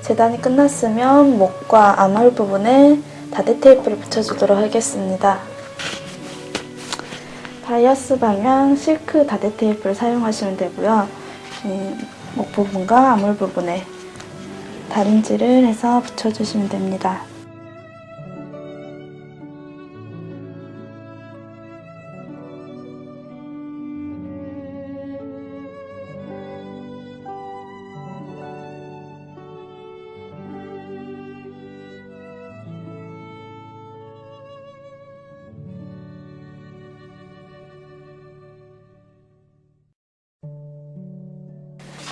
재단이 끝났으면 목과 암홀 부분에 다대 테이프를 붙여주도록 하겠습니다. 바이어스 방향 실크 다대 테이프를 사용하시면 되고요. 목 부분과 암홀 부분에 다림질을 해서 붙여주시면 됩니다.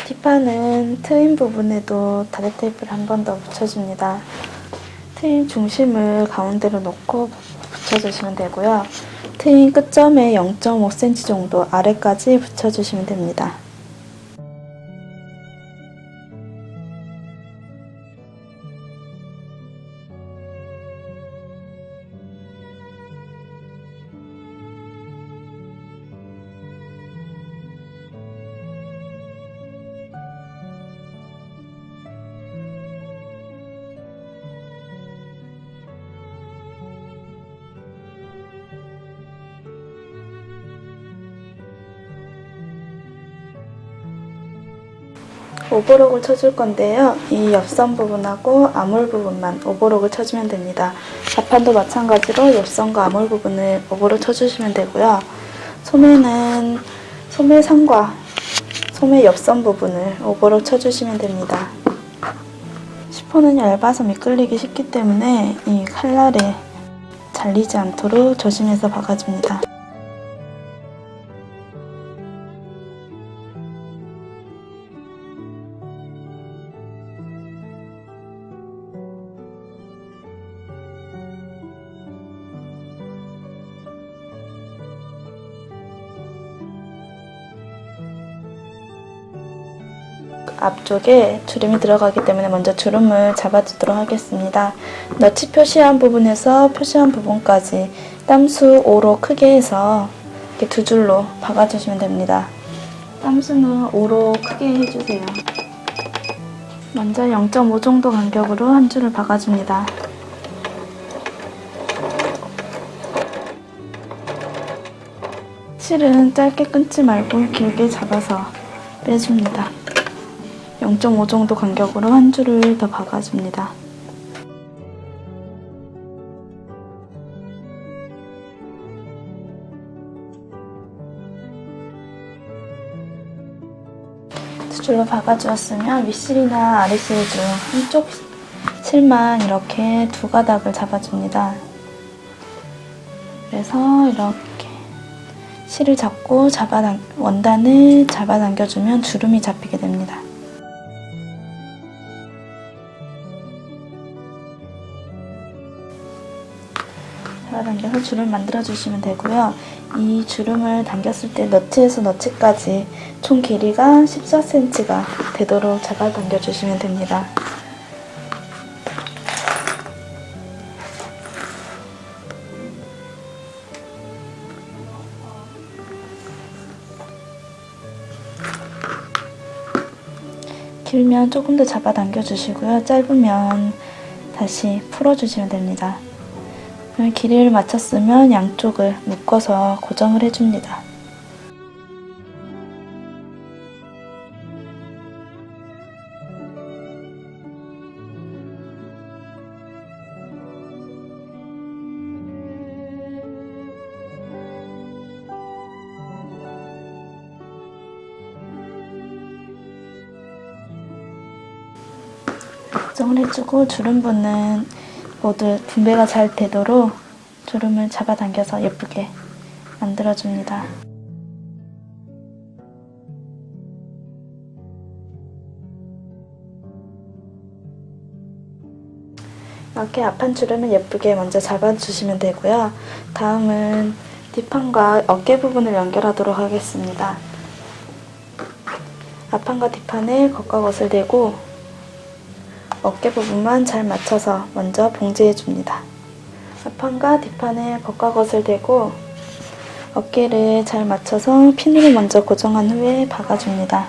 뒷판은 트임 부분에도 다대 테이프를 한 번 더 붙여줍니다. 트임 중심을 가운데로 놓고 붙여주시면 되고요. 트임 끝점에 0.5cm 정도 아래까지 붙여주시면 됩니다. 오버록을 쳐줄 건데요. 이 옆선 부분하고 암홀 부분만 오버록을 쳐주면 됩니다. 자판도 마찬가지로 옆선과 암홀 부분을 오버록 쳐주시면 되고요. 소매는 소매선과 소매 옆선 부분을 오버록 쳐주시면 됩니다. 시폰은 얇아서 미끌리기 쉽기 때문에 이 칼날에 잘리지 않도록 조심해서 박아줍니다. 앞쪽에 주름이 들어가기 때문에 먼저 주름을 잡아주도록 하겠습니다. 너치 표시한 부분에서 표시한 부분까지 땀수 5로 크게 해서 이렇게 두 줄로 박아주시면 됩니다. 땀수는 5로 크게 해주세요. 먼저 0.5 정도 간격으로 한 줄을 박아줍니다. 실은 짧게 끊지 말고 길게 잡아서 빼줍니다. 0.5 정도 간격으로 한 줄을 더 박아줍니다. 두 줄로 박아주었으면 윗실이나 아랫실 중 한쪽 실만 이렇게 두 가닥을 잡아줍니다. 그래서 이렇게 실을 잡고 원단을 잡아당겨주면 주름이 잡히게 됩니다. 잡아당겨서 주름 만들어주시면 되고요. 이 주름을 당겼을 때 너치에서 너치까지 총 길이가 14cm가 되도록 잡아당겨주시면 됩니다. 길면 조금 더 잡아당겨주시고요. 짧으면 다시 풀어주시면 됩니다. 길이를 맞췄으면 양쪽을 묶어서 고정을 해줍니다. 고정을 해주고 주름부는 모두 분배가 잘 되도록 주름을 잡아당겨서 예쁘게 만들어줍니다. 이렇게 앞판 주름을 예쁘게 먼저 잡아주시면 되고요. 다음은 뒷판과 어깨 부분을 연결하도록 하겠습니다. 앞판과 뒷판을 겉과 겉을 대고 어깨 부분만 잘 맞춰서 먼저 봉제해줍니다. 앞판과 뒷판을 겉과 겉을 대고 어깨를 잘 맞춰서 핀으로 먼저 고정한 후에 박아줍니다.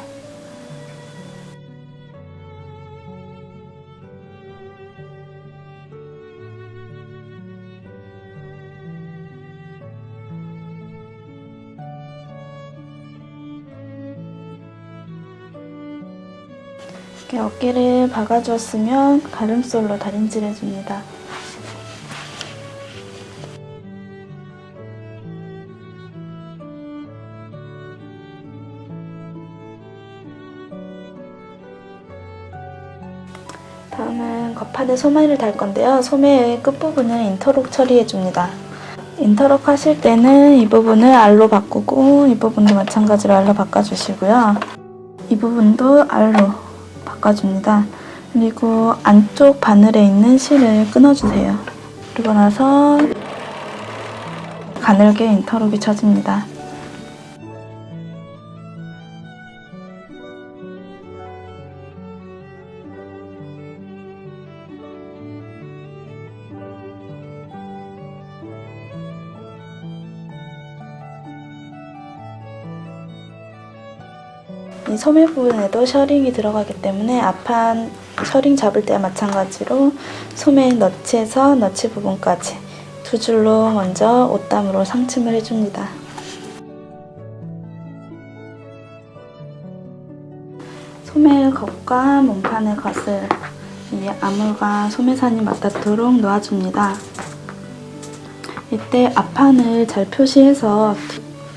이렇게 어깨를 박아주었으면 가름솔로 다림질 해줍니다. 다음은 겉판에 소매를 달 건데요. 소매의 끝부분을 인터록 처리해줍니다. 인터록 하실 때는 이 부분을 알로 바꾸고 이 부분도 마찬가지로 알로 바꿔주시고요. 이 부분도 알로 바꿔줍니다. 그리고 안쪽 바늘에 있는 실을 끊어주세요. 그리고 나서 가늘게 인터록이 쳐집니다. 이 소매 부분에도 셔링이 들어가기 때문에 앞판 셔링 잡을 때와 마찬가지로 소매 너치에서 너치 부분까지 두 줄로 먼저 옷담으로 상침을 해줍니다. 소매 겉과 몸판의 겉을 이 아물과 소매산이 맞닿도록 놓아줍니다. 이때 앞판을 잘 표시해서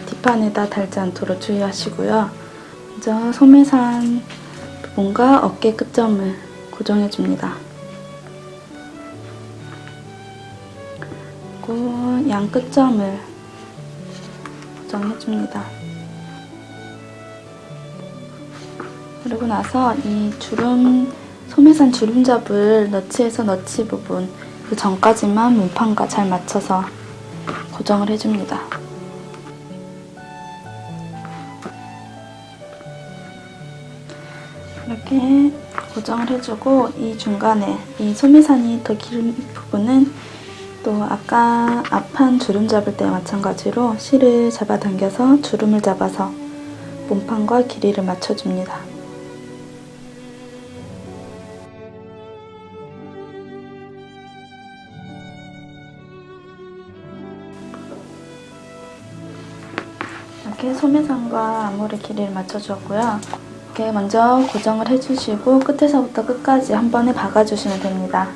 뒷판에다 달지 않도록 주의하시고요. 먼저 소매산 부분과 어깨 끝점을 고정해줍니다. 그리고 양 끝점을 고정해줍니다. 그리고 나서 이 주름, 소매산 주름잡을 너치에서 너치 부분 그 전까지만 몸판과 잘 맞춰서 고정을 해줍니다. 이렇게 고정을 해주고 이 중간에 이 소매산이 더 긴 부분은 또 아까 앞판 주름 잡을 때와 마찬가지로 실을 잡아당겨서 주름을 잡아서 몸판과 길이를 맞춰줍니다. 이렇게 소매산과 아물의 길이를 맞춰주었고요. 이렇게 먼저 고정을 해주시고 끝에서부터 끝까지 한 번에 박아주시면 됩니다.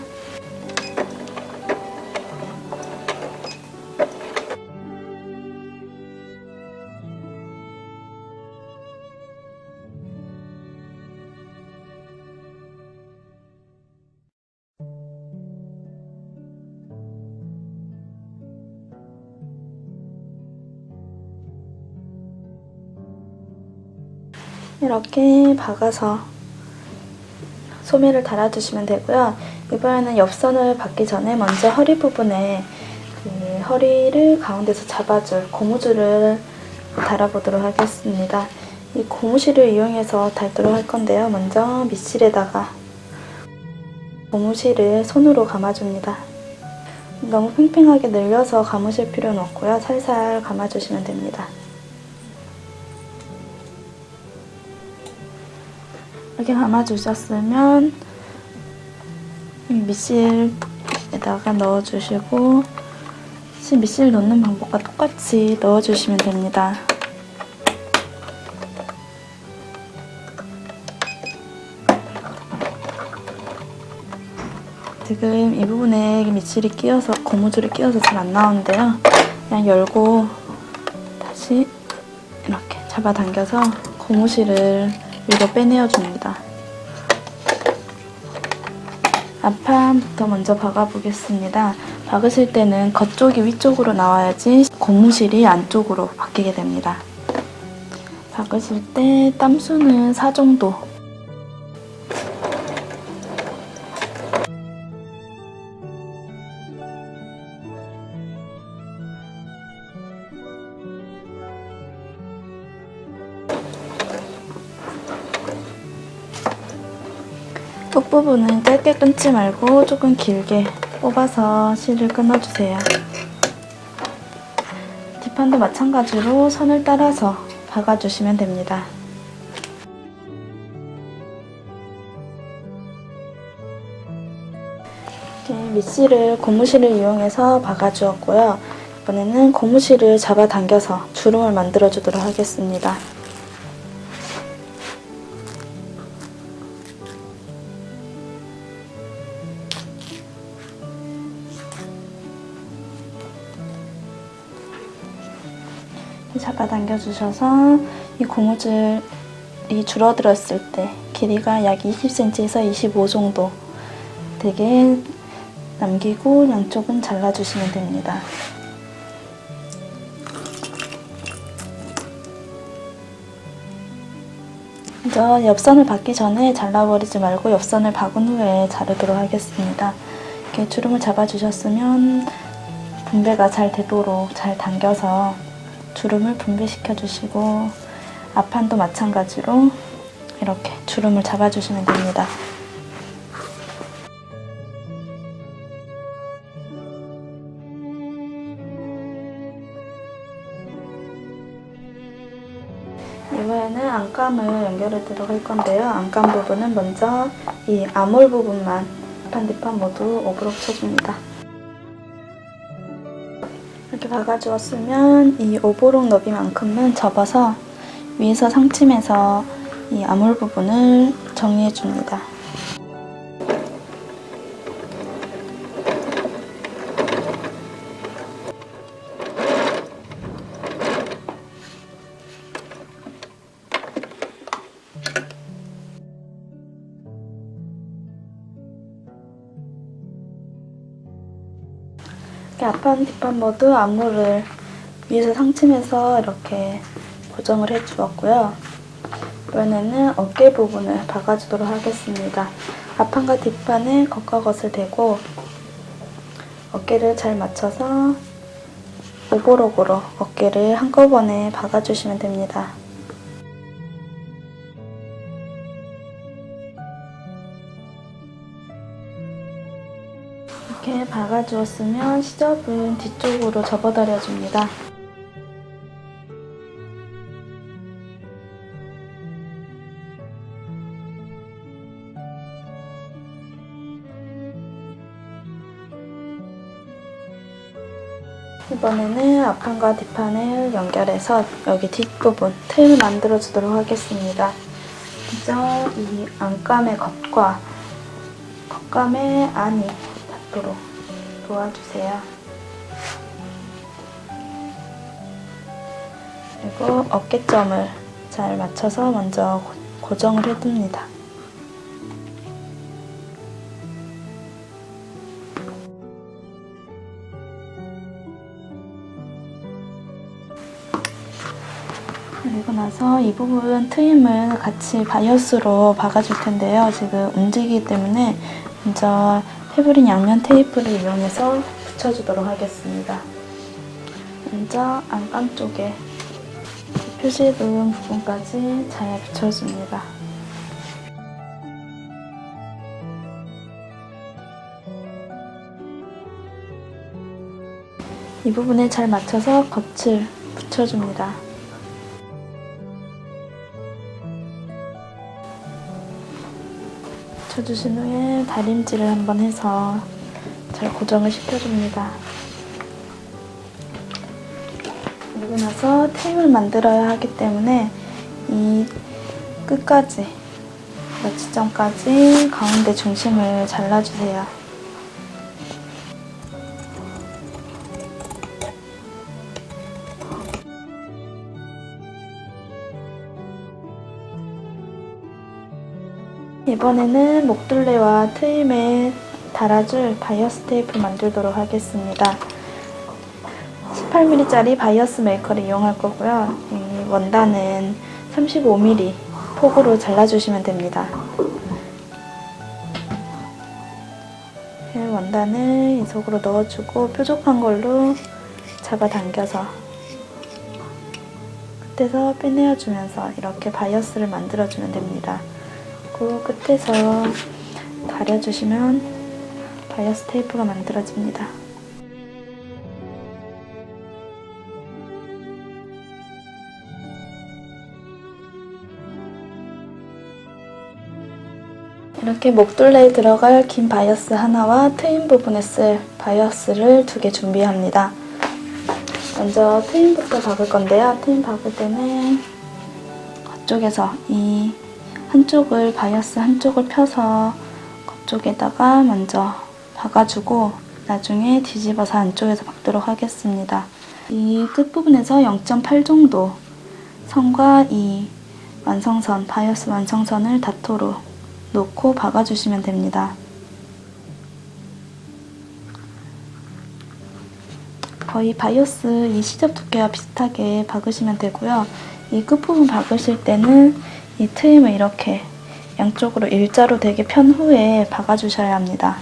이렇게 박아서 소매를 달아주시면 되고요. 이번에는 옆선을 받기 전에 먼저 허리 부분에 그 허리를 가운데서 잡아줄 고무줄을 달아보도록 하겠습니다. 이 고무실을 이용해서 달도록 할 건데요. 먼저 밑실에다가 고무실을 손으로 감아줍니다. 너무 팽팽하게 늘려서 감으실 필요는 없고요. 살살 감아주시면 됩니다. 이렇게 감아주셨으면 밑실에다가 넣어주시고 밑실 넣는 방법과 똑같이 넣어주시면 됩니다. 지금 이 부분에 밑실이 끼어서 고무줄이 끼어서 잘 안 나오는데요. 그냥 열고 다시 이렇게 잡아당겨서 고무실을 위로 빼내어 줍니다. 앞판부터 먼저 박아 보겠습니다. 박으실 때는 겉쪽이 위쪽으로 나와야지 고무실이 안쪽으로 바뀌게 됩니다. 박으실 때 땀수는 4 정도. 끝부분은 짧게 끊지 말고 조금 길게 뽑아서 실을 끊어주세요. 뒷판도 마찬가지로 선을 따라서 박아주시면 됩니다. 이렇게 밑실을 고무실을 이용해서 박아주었고요. 이번에는 고무실을 잡아당겨서 주름을 만들어주도록 하겠습니다. 잡아당겨 주셔서 이 고무줄이 줄어들었을 때 길이가 약 20cm에서 25 정도 되게 남기고 양쪽은 잘라주시면 됩니다. 먼저 옆선을 박기 전에 잘라버리지 말고 옆선을 박은 후에 자르도록 하겠습니다. 이렇게 주름을 잡아주셨으면 분배가 잘 되도록 잘 당겨서 주름을 분배시켜 주시고 앞판도 마찬가지로 이렇게 주름을 잡아주시면 됩니다. 이번에는 안감을 연결해 도록 할 건데요. 안감 부분은 먼저 이 아몰 부분만 앞판 뒷판 모두 오브록 쳐줍니다. 이렇게 박아주었으면 이 오버록 너비만큼은 접어서 위에서 상침해서 이 아몰 부분을 정리해줍니다. 앞판 뒷판 모두 앞물을 위에서 상침해서 이렇게 고정을 해주었고요. 이번에는 어깨 부분을 박아주도록 하겠습니다. 앞판과 뒷판에 겉과 겉을 대고 어깨를 잘 맞춰서 오버록으로 어깨를 한꺼번에 박아주시면 됩니다. 이렇게 박아주었으면 시접은 뒤쪽으로 접어드려줍니다. 이번에는 앞판과 뒷판을 연결해서 여기 뒷부분 틀을 만들어 주도록 하겠습니다. 먼저 이 안감의 겉과 겉감의 안이 닿도록 도와주세요. 그리고 어깨점을 잘 맞춰서 먼저 고정을 해둡니다. 그리고 나서 이 부분 트임을 같이 바이어스로 박아줄 텐데요. 지금 움직이기 때문에 먼저 패브릭 양면 테이프를 이용해서 붙여주도록 하겠습니다. 먼저 안감 쪽에 표시 부분 부분까지 잘 붙여줍니다. 이 부분에 잘 맞춰서 겉을 붙여줍니다. 붙여주신 후에 다림질을 한번 해서 잘 고정을 시켜줍니다. 그리고 나서 테임을 만들어야 하기 때문에 이 끝까지, 지점까지 가운데 중심을 잘라주세요. 이번에는 목둘레와 트임에 달아줄 바이어스 테이프 만들도록 하겠습니다. 18mm짜리 바이어스 메이커를 이용할 거고요. 이 원단은 35mm 폭으로 잘라주시면 됩니다. 원단을 이 속으로 넣어주고 뾰족한 걸로 잡아당겨서 끝에서 빼내어주면서 이렇게 바이어스를 만들어주면 됩니다. 그 끝에서 다려주시면 바이어스 테이프가 만들어집니다. 이렇게 목둘레에 들어갈 긴 바이어스 하나와 트임 부분에 쓸 바이어스를 2개 준비합니다. 먼저 트임부터 박을 건데요. 트임 박을 때는 그쪽에서 이 한쪽을 바이어스 한쪽을 펴서 그쪽에다가 먼저 박아주고 나중에 뒤집어서 안쪽에서 박도록 하겠습니다. 이 끝부분에서 0.8 정도 선과 이 완성선, 바이어스 완성선을 닿도록 놓고 박아주시면 됩니다. 거의 바이어스 이 시접 두께와 비슷하게 박으시면 되고요. 이 끝부분 박으실 때는 이 트임을 이렇게 양쪽으로 일자로 되게 편 후에 박아주셔야 합니다.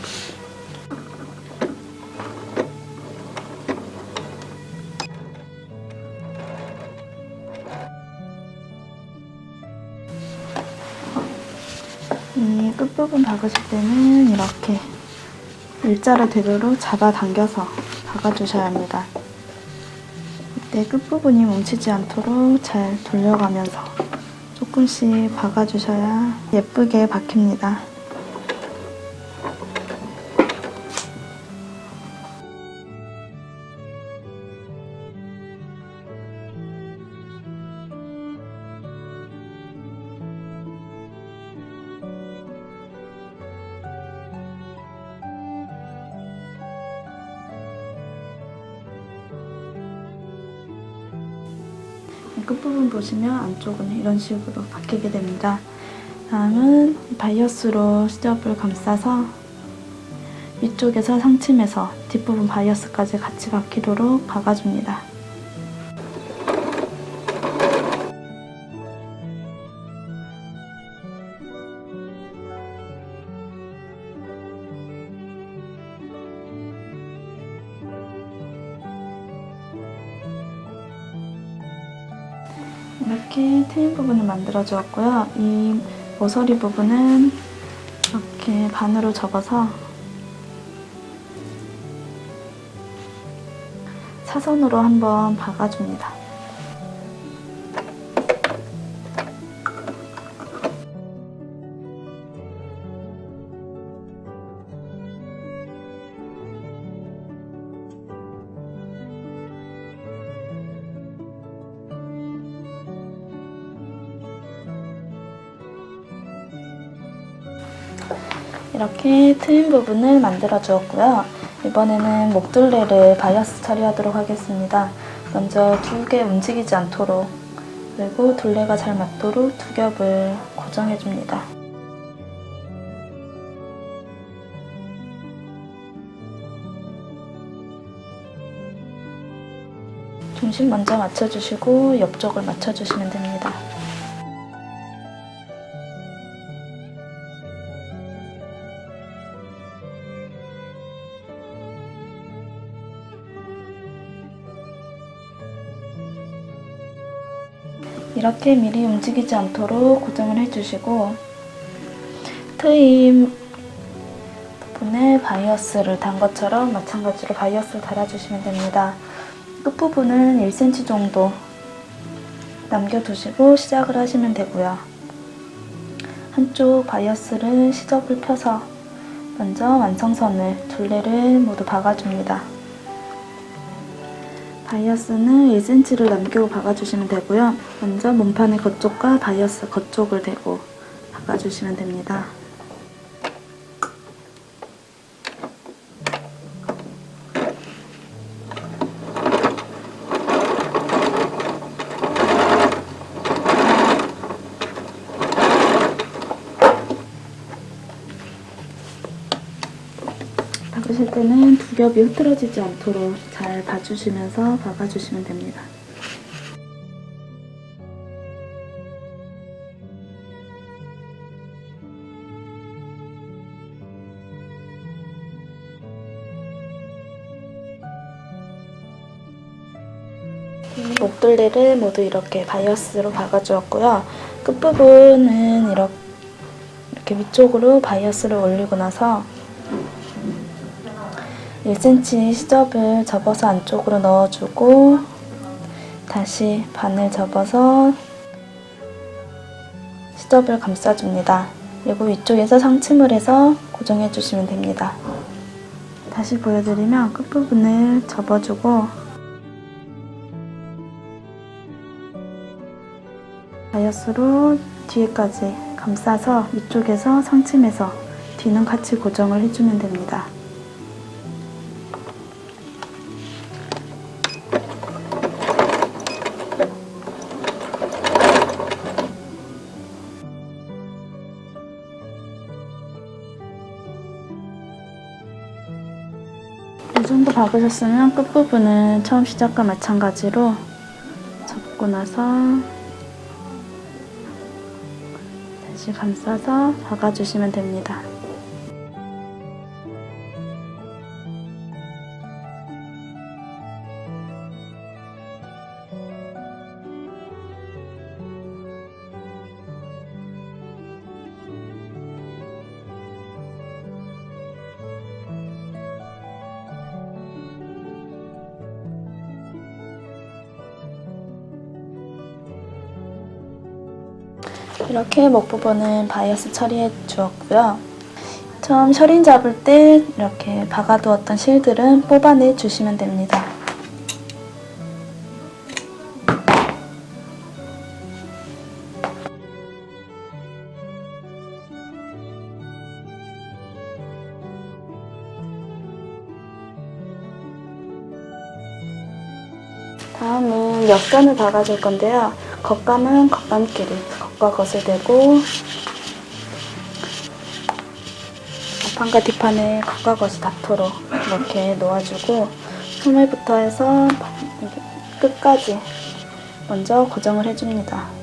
이 끝부분 박으실 때는 이렇게 일자로 되도록 잡아당겨서 박아주셔야 합니다. 이때 끝부분이 뭉치지 않도록 잘 돌려가면서 조금씩 박아주셔야 예쁘게 박힙니다. 끝부분 보시면 안쪽은 이런 식으로 박히게 됩니다. 다음은 바이어스로 시접을 감싸서 위쪽에서 상침해서 뒷부분 바이어스까지 같이 박히도록 박아줍니다. 이렇게 트임 부분을 만들어 주었고요. 이 모서리 부분은 이렇게 반으로 접어서 사선으로 한번 박아줍니다. 이렇게 트임 부분을 만들어 주었고요. 이번에는 목둘레를 바이어스 처리하도록 하겠습니다. 먼저 두 개 움직이지 않도록, 그리고 둘레가 잘 맞도록 두 겹을 고정해 줍니다. 중심 먼저 맞춰주시고 옆쪽을 맞춰주시면 됩니다. 이렇게 미리 움직이지 않도록 고정을 해주시고, 트임 부분에 바이어스를 단 것처럼 마찬가지로 바이어스를 달아주시면 됩니다. 끝부분은 1cm 정도 남겨두시고 시작을 하시면 되고요. 한쪽 바이어스를 시접을 펴서 먼저 완성선을 둘레를 모두 박아줍니다. 바이어스는 1cm를 남기고 박아주시면 되고요. 먼저 몸판의 겉쪽과 바이어스 겉쪽을 대고 박아주시면 됩니다. 박으실 때는 두 겹이 흐트러지지 않도록 잘 봐주시면서 박아주시면 됩니다. 목둘레를 모두 이렇게 바이어스로 박아주었고요. 끝부분은 이렇게 위쪽으로 바이어스를 올리고 나서 1cm 시접을 접어서 안쪽으로 넣어주고, 다시 반을 접어서 시접을 감싸줍니다. 그리고 위쪽에서 상침을 해서 고정해주시면 됩니다. 다시 보여드리면 끝부분을 접어주고 바이어스로 뒤에까지 감싸서 위쪽에서 상침해서 뒤는 같이 고정을 해주면 됩니다. 이 정도 박으셨으면 끝부분은 처음 시작과 마찬가지로 접고 나서 다시 감싸서 박아주시면 됩니다. 이렇게 목 부분은 바이어스 처리해 주었고요. 처음 셔링 잡을 때 이렇게 박아두었던 실들은 뽑아내 주시면 됩니다. 다음은 옆선을 박아줄 건데요. 겉감은 겉감끼리, 겉과 겉을 대고 앞판과 뒷판에 겉과 겉이 닿도록 이렇게 놓아주고 소매부터 해서 끝까지 먼저 고정을 해줍니다.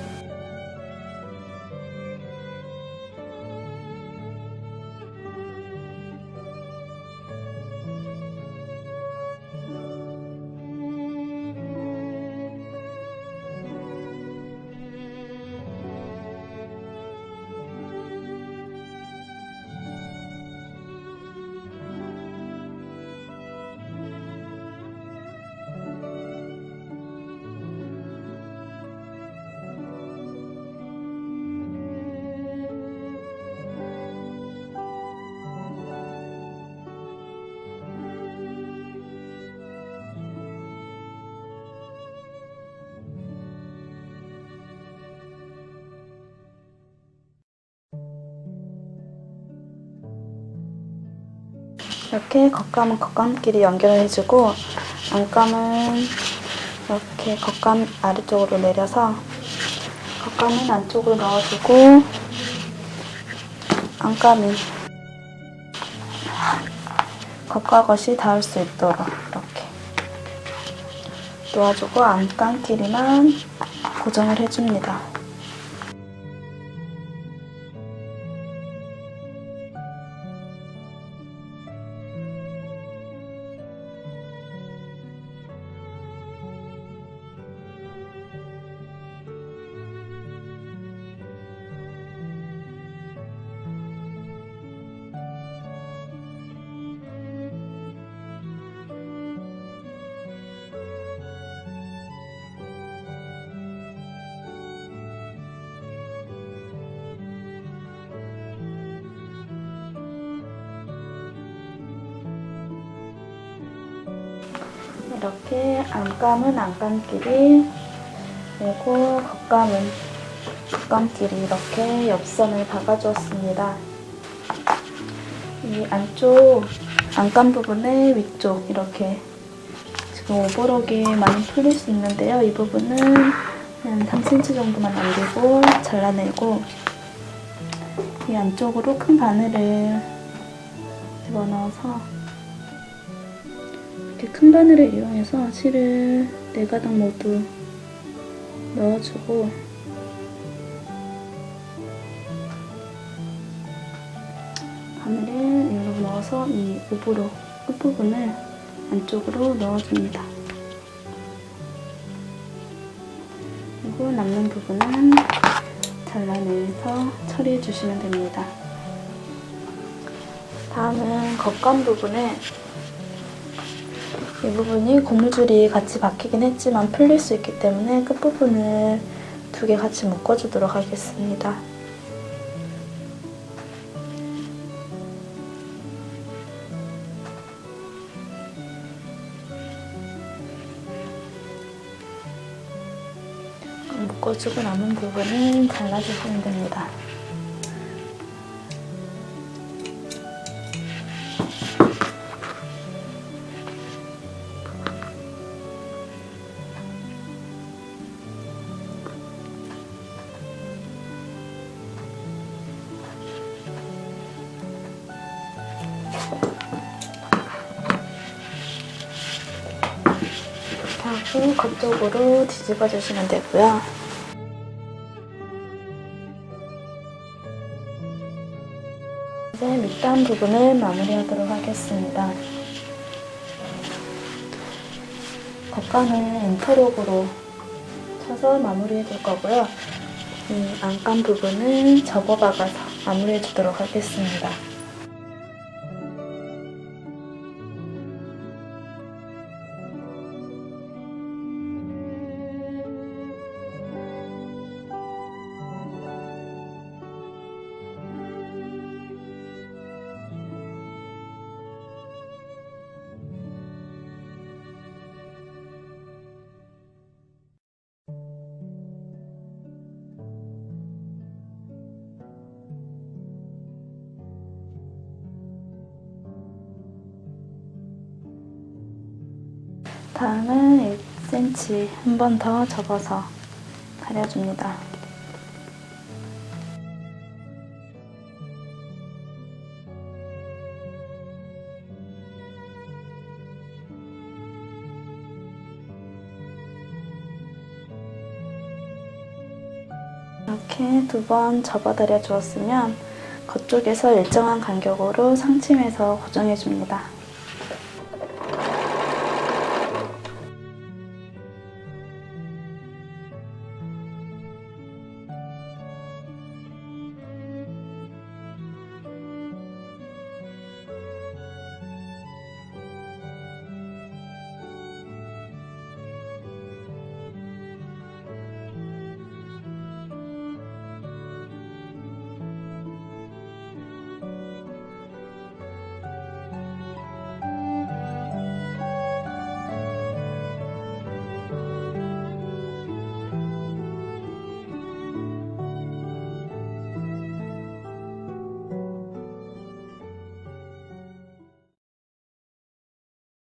이렇게 겉감은 겉감끼리 연결을 해주고 안감은 이렇게 겉감 아래쪽으로 내려서 겉감은 안쪽으로 넣어주고 안감은 겉과 겉이 닿을 수 있도록 이렇게 놓아주고 안감끼리만 고정을 해줍니다. 이렇게 안감은 안감끼리 그리고 겉감은 겉감끼리 이렇게 옆선을 박아주었습니다. 이 안쪽 안감 부분의 위쪽 이렇게 지금 오버록이 많이 풀릴 수 있는데요. 이 부분은 한 3cm 정도만 남기고 잘라내고 이 안쪽으로 큰 바늘을 집어넣어서 이렇게 큰 바늘을 이용해서 실을 4가닥 모두 넣어주고 바늘을 이렇게 넣어서 이 오브로 끝부분을 안쪽으로 넣어줍니다. 그리고 남는 부분은 잘라내서 처리해 주시면 됩니다. 다음은 겉감 부분에 이 부분이 고무줄이 같이 박히긴 했지만 풀릴 수 있기 때문에 끝부분을 2개 같이 묶어주도록 하겠습니다. 묶어주고 남은 부분은 잘라주시면 됩니다. 다시 겉쪽으로 뒤집어 주시면 되고요. 이제 밑단 부분을 마무리하도록 하겠습니다. 겉감은 인터록으로 쳐서 마무리해 줄 거고요. 이 안감 부분은 접어 박아서 마무리해 주도록 하겠습니다. 다음은 1cm 한 번 더 접어서 다려줍니다. 이렇게 2번 접어 다려 주었으면 겉쪽에서 일정한 간격으로 상침해서 고정해 줍니다.